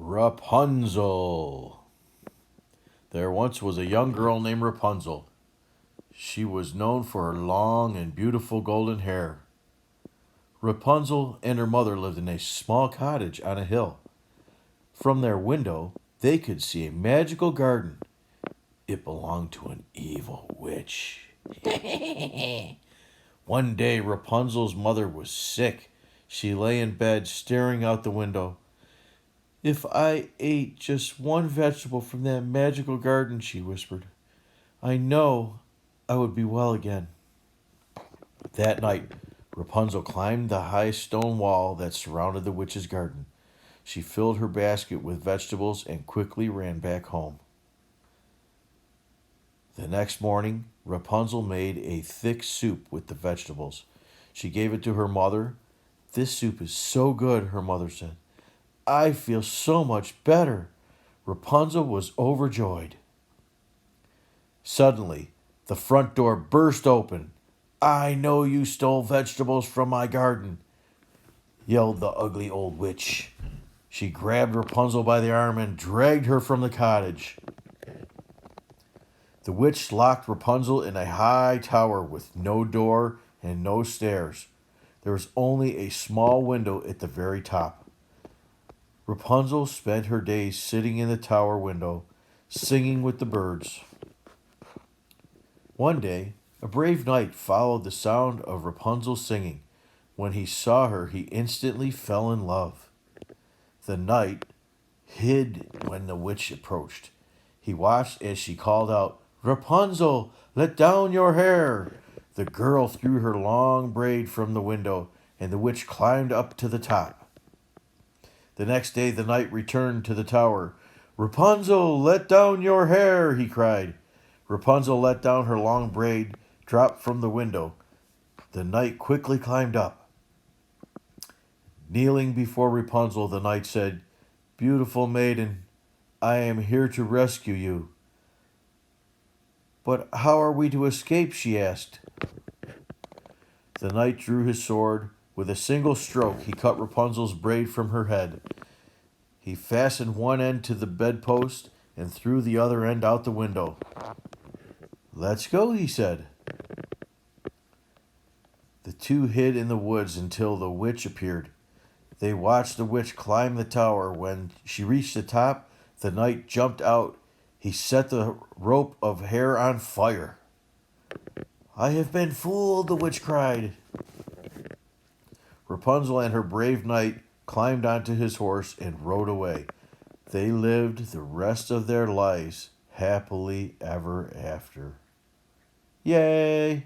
Rapunzel. There once was a young girl named Rapunzel. She was known for her long and beautiful golden hair. Rapunzel and her mother lived in a small cottage on a hill. From their window, they could see a magical garden. It belonged to an evil witch. One day, Rapunzel's mother was sick. She lay in bed, staring out the window. If I ate just one vegetable from that magical garden, she whispered, I know I would be well again. That night, Rapunzel climbed the high stone wall that surrounded the witch's garden. She filled her basket with vegetables and quickly ran back home. The next morning, Rapunzel made a thick soup with the vegetables. She gave it to her mother. This soup is so good, her mother said. I feel so much better. Rapunzel was overjoyed. Suddenly, the front door burst open. I know you stole vegetables from my garden, yelled the ugly old witch. She grabbed Rapunzel by the arm and dragged her from the cottage. The witch locked Rapunzel in a high tower with no door and no stairs. There was only a small window at the very top. Rapunzel spent her days sitting in the tower window, singing with the birds. One day, a brave knight followed the sound of Rapunzel's singing. When he saw her, he instantly fell in love. The knight hid when the witch approached. He watched as she called out, Rapunzel, let down your hair. The girl threw her long braid from the window, and the witch climbed up to the top. The next day the knight returned to the tower. Rapunzel, let down your hair, he cried. Rapunzel let down her long braid, dropped from the window. The knight quickly climbed up. Kneeling before Rapunzel, the knight said, Beautiful maiden, I am here to rescue you. But how are we to escape? She asked. The knight drew his sword. With a single stroke, he cut Rapunzel's braid from her head. He fastened one end to the bedpost and threw the other end out the window. Let's go, he said. The two hid in the woods until the witch appeared. They watched the witch climb the tower. When she reached the top, the knight jumped out. He set the rope of hair on fire. I have been fooled, the witch cried. Rapunzel and her brave knight climbed onto his horse and rode away. They lived the rest of their lives happily ever after. Yay!